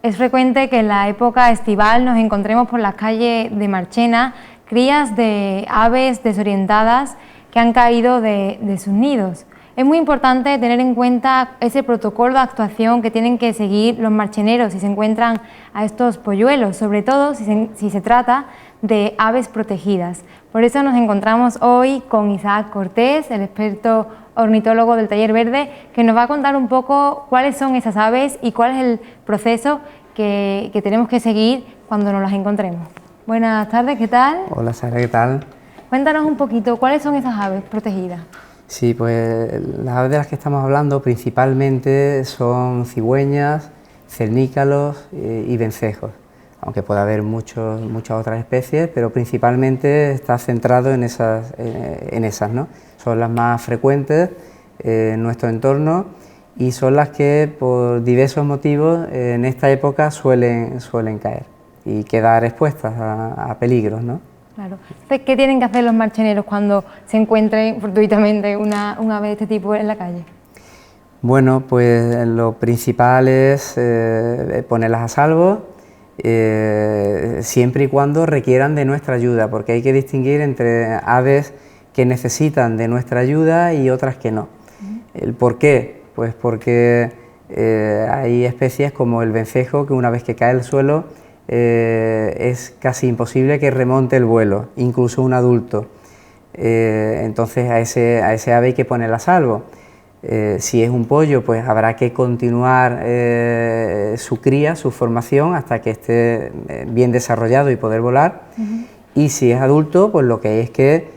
es frecuente que en la época estival nos encontremos por las calles de Marchena crías de aves desorientadas que han caído de sus nidos. Es muy importante tener en cuenta ese protocolo de actuación que tienen que seguir los marcheneros si se encuentran a estos polluelos, sobre todo si se trata de aves protegidas. Por eso nos encontramos hoy con Isaac Cortés, el experto ornitólogo del Taller Verde, que nos va a contar un poco cuáles son esas aves y cuál es el proceso que tenemos que seguir cuando nos las encontremos. Buenas tardes, ¿qué tal? Hola Sara, ¿qué tal? Cuéntanos un poquito, ¿cuáles son esas aves protegidas? Sí, pues las aves de las que estamos hablando principalmente son cigüeñas, cernícalos y vencejos, aunque puede haber muchas otras especies, pero principalmente está centrado en esas, ¿no? Son las más frecuentes en nuestro entorno y son las que por diversos motivos en esta época suelen caer y quedar expuestas a peligros, ¿no? Claro. Entonces, ¿qué tienen que hacer los marcheneros cuando se encuentren fortuitamente una ave de este tipo en la calle? Bueno, pues lo principal es ponerlas a salvo, siempre y cuando requieran de nuestra ayuda, porque hay que distinguir entre aves que necesitan de nuestra ayuda y otras que no. ¿El por qué? Pues porque hay especies como el vencejo que una vez que cae al suelo es casi imposible que remonte el vuelo, incluso un adulto. Entonces a ese ave hay que ponerla a salvo. Si es un pollo, pues habrá que continuar su cría, su formación, hasta que esté bien desarrollado y poder volar. Y si es adulto, pues lo que hay es que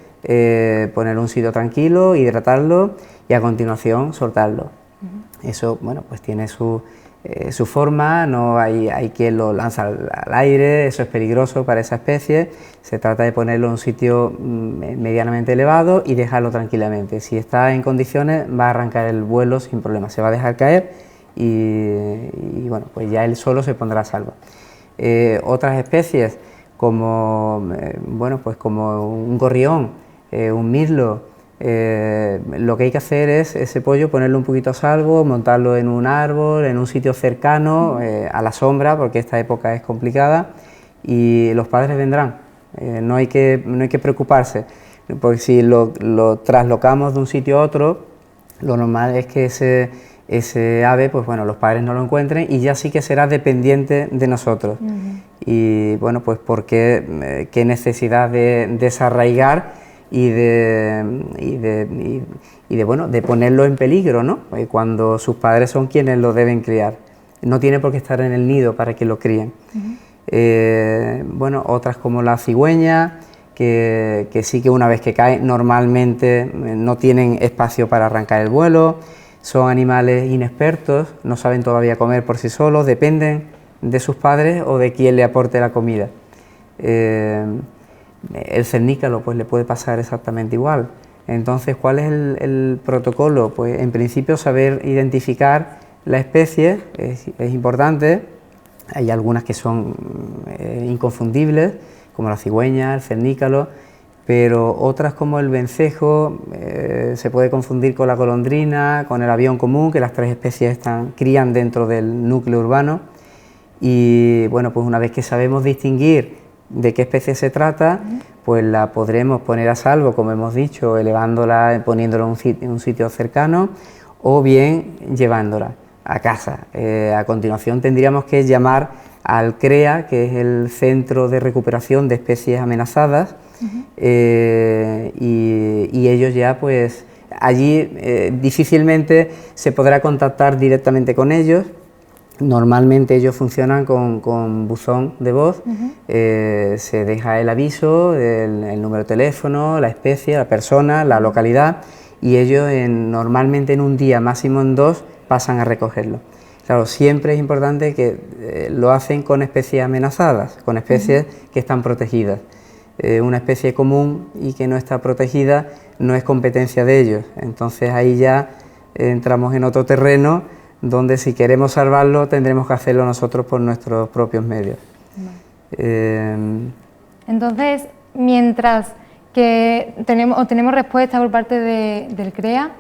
poner un sitio tranquilo, hidratarlo y a continuación soltarlo. Eso, bueno, pues tiene su forma, no hay quien lo lanza al aire, eso es peligroso para esa especie. Se trata de ponerlo en un sitio medianamente elevado y dejarlo tranquilamente. Si está en condiciones va a arrancar el vuelo sin problema, se va a dejar caer y bueno, pues ya él solo se pondrá a salvo. Otras especies como, bueno, pues como un gorrión, un mirlo, lo que hay que hacer es ese pollo ponerlo un poquito a salvo, montarlo en un árbol, en un sitio cercano, a la sombra, porque esta época es complicada y los padres vendrán. No hay que preocuparse, porque si lo traslocamos de un sitio a otro, lo normal es que ese ave, pues bueno, los padres no lo encuentren y ya sí que será dependiente de nosotros. Y bueno, pues porque qué necesidad de desarraigar y de ponerlo en peligro, ¿no? Cuando sus padres son quienes lo deben criar. No tiene por qué estar en el nido para que lo críen. Bueno, otras como la cigüeña, que sí que una vez que cae normalmente no tienen espacio para arrancar el vuelo, son animales inexpertos, no saben todavía comer por sí solos, dependen de sus padres o de quien le aporte la comida. El cernícalo pues le puede pasar exactamente igual. Entonces, ¿cuál es el protocolo? Pues en principio saber identificar la especie es importante. Hay algunas que son inconfundibles, como la cigüeña, el cernícalo, pero otras como el vencejo se puede confundir con la golondrina, con el avión común, que las tres especies crían dentro del núcleo urbano. Y bueno, pues una vez que sabemos distinguir de qué especie se trata, pues la podremos poner a salvo, como hemos dicho, elevándola, poniéndola en un sitio cercano, o bien llevándola a casa. A continuación tendríamos que llamar al CREA, que es el Centro de Recuperación de Especies Amenazadas, y ellos ya pues allí difícilmente se podrá contactar directamente con ellos. Normalmente ellos funcionan con buzón de voz, se deja el aviso, el número de teléfono, la especie, la persona, la localidad, y ellos normalmente en un día, máximo en 2, pasan a recogerlo. Claro, siempre es importante que lo hacen con especies amenazadas, con especies que están protegidas. Una especie común y que no está protegida no es competencia de ellos, entonces ahí ya entramos en otro terreno donde si queremos salvarlo tendremos que hacerlo nosotros por nuestros propios medios. Entonces, mientras que tenemos respuesta por parte del CREA,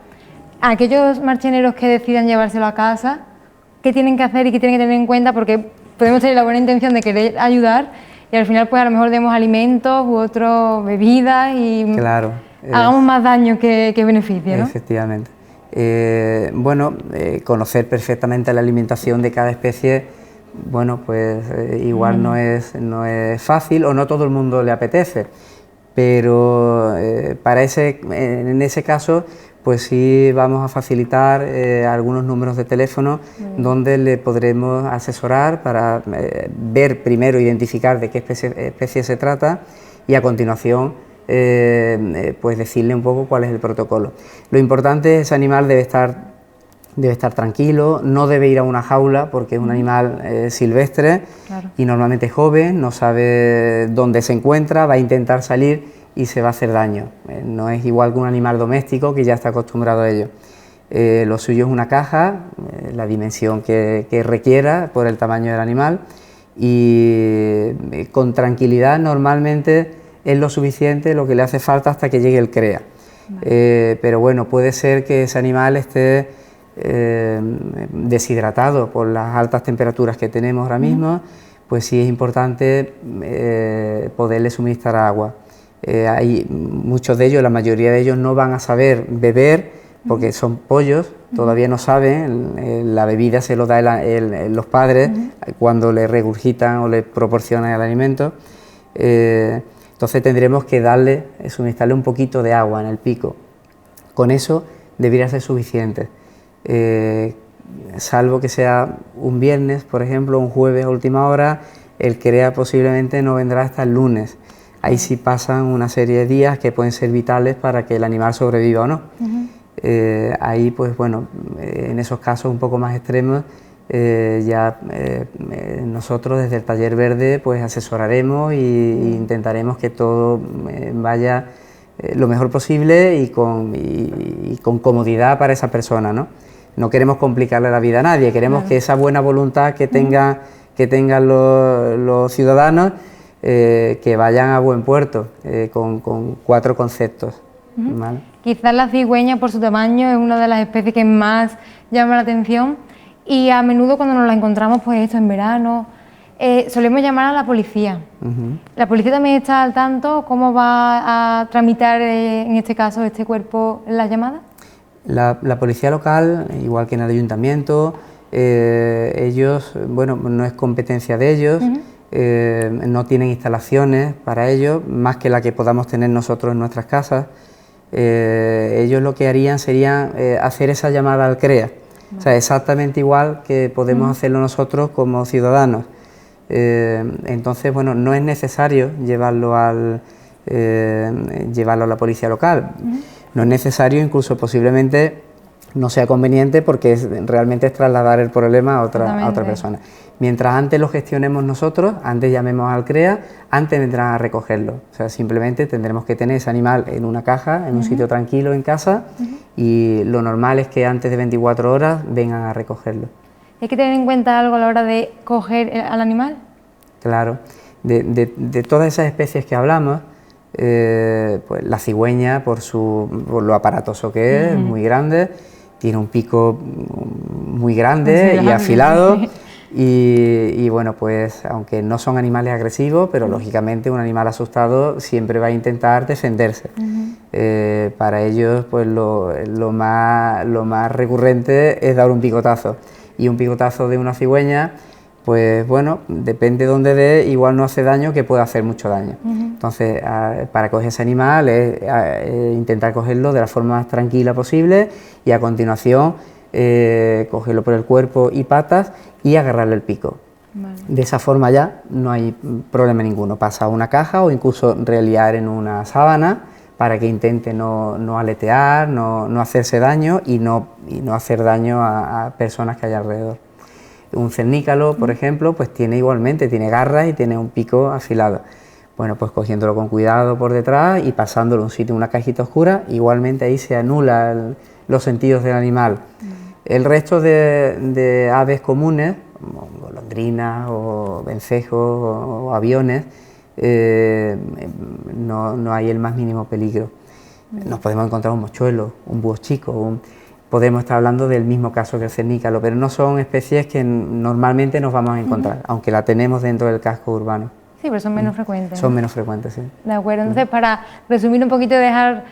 aquellos marcheneros que decidan llevárselo a casa, ¿qué tienen que hacer y qué tienen que tener en cuenta? Porque podemos tener la buena intención de querer ayudar y al final pues a lo mejor demos alimentos u otras bebidas y claro, hagamos más daño que beneficio, ¿no? Efectivamente. Bueno, conocer perfectamente la alimentación de cada especie, bueno, pues igual no es fácil o no todo el mundo le apetece, pero en ese caso pues sí vamos a facilitar algunos números de teléfono donde le podremos asesorar para ver primero, identificar de qué especie se trata y a continuación pues decirle un poco cuál es el protocolo. Lo importante es que ese animal debe estar tranquilo, no debe ir a una jaula porque es un animal silvestre, claro, y normalmente joven, no sabe dónde se encuentra, va a intentar salir y se va a hacer daño. No es igual que un animal doméstico que ya está acostumbrado a ello. Lo suyo es una caja, la dimensión que requiera por el tamaño del animal y con tranquilidad normalmente es lo suficiente, lo que le hace falta hasta que llegue el crea. Pero bueno, puede ser que ese animal esté deshidratado por las altas temperaturas que tenemos ahora mismo, pues sí es importante poderle suministrar agua. Hay muchos de ellos, la mayoría de ellos no van a saber beber porque son pollos, todavía no saben, la bebida se lo da los padres cuando le regurgitan o le proporcionan el alimento. Entonces tendremos que suministrarle un poquito de agua en el pico. Con eso debería ser suficiente, salvo que sea un viernes, por ejemplo, un jueves a última hora, el crea posiblemente no vendrá hasta el lunes. Ahí sí pasan una serie de días que pueden ser vitales para que el animal sobreviva o no. Ahí, pues bueno, en esos casos un poco más extremos, nosotros desde el Taller Verde pues asesoraremos e intentaremos que todo vaya lo mejor posible y con comodidad para esa persona, ¿no? No queremos complicarle la vida a nadie, queremos que esa buena voluntad que tengan los ciudadanos que vayan a buen puerto, con 4 conceptos. ¿Vale? Quizás la cigüeña por su tamaño es una de las especies que más llama la atención y a menudo cuando nos la encontramos, pues esto en verano, solemos llamar a la policía. ¿La policía también está al tanto? ¿Cómo va a tramitar en este caso este cuerpo la llamada? La policía local, igual que en el ayuntamiento, ellos, bueno, no es competencia de ellos, no tienen instalaciones para ello, más que la que podamos tener nosotros en nuestras casas. Ellos lo que harían sería hacer esa llamada al CREA, o sea, exactamente igual que podemos hacerlo nosotros como ciudadanos. Entonces, bueno, no es necesario llevarlo a la policía local, no es necesario, incluso posiblemente no sea conveniente porque realmente es trasladar el problema a otra persona. Mientras antes lo gestionemos nosotros, antes llamemos al CREA, antes vendrán a recogerlo. O sea, simplemente tendremos que tener ese animal en una caja, en un sitio tranquilo en casa, y lo normal es que antes de 24 horas vengan a recogerlo. ¿Hay que tener en cuenta algo a la hora de coger al animal? Claro, de todas esas especies que hablamos, pues la cigüeña, por lo aparatoso que es muy grande, tiene un pico muy grande y afilado. Y bueno, pues aunque no son animales agresivos, pero lógicamente un animal asustado siempre va a intentar defenderse. Para ellos, pues lo más recurrente es dar un picotazo. Y un picotazo de una cigüeña, pues bueno, depende de dónde dé, igual no hace daño que puede hacer mucho daño. Entonces, para coger ese animal es intentar cogerlo de la forma más tranquila posible y a continuación cogerlo por el cuerpo y patas y agarrarle el pico. Vale. De esa forma ya no hay problema ninguno, pasa a una caja o incluso reliar en una sábana para que intente no aletear, no hacerse daño y no hacer daño a personas que hay alrededor. Un cernícalo, por ejemplo, pues tiene garras y tiene un pico afilado. Bueno, pues cogiéndolo con cuidado por detrás y pasándolo a un sitio, una cajita oscura, igualmente ahí se anulan los sentidos del animal. El resto de aves comunes, como golondrinas o vencejos o aviones, no hay el más mínimo peligro. Nos podemos encontrar un mochuelo, un búho chico, podemos estar hablando del mismo caso que el cernícalo, pero no son especies que normalmente nos vamos a encontrar, aunque la tenemos dentro del casco urbano. Sí, pero son menos frecuentes. Son menos frecuentes, sí. De acuerdo, entonces para resumir un poquito y dejar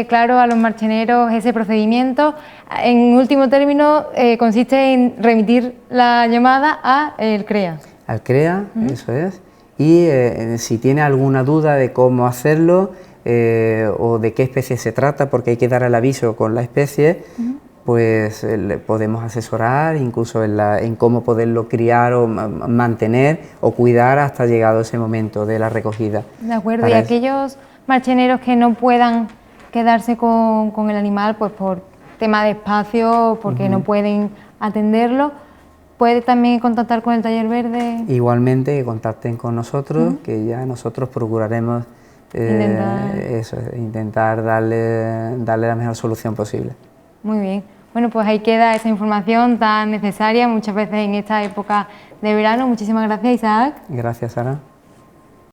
claro a los marcheneros ese procedimiento, en último término consiste en remitir la llamada al CREA. Al CREA, eso es, y si tiene alguna duda de cómo hacerlo o de qué especie se trata, porque hay que dar el aviso con la especie, pues le podemos asesorar incluso en cómo poderlo criar o mantener o cuidar hasta llegado ese momento de la recogida. De acuerdo, y aquellos marcheneros que no puedan quedarse con el animal pues por tema de espacio, porque no pueden atenderlo, ¿puede también contactar con el Taller Verde? Igualmente, que contacten con nosotros, que ya nosotros procuraremos intentar darle la mejor solución posible. Muy bien. Bueno, pues ahí queda esa información tan necesaria muchas veces en esta época de verano. Muchísimas gracias, Isaac. Gracias, Sara.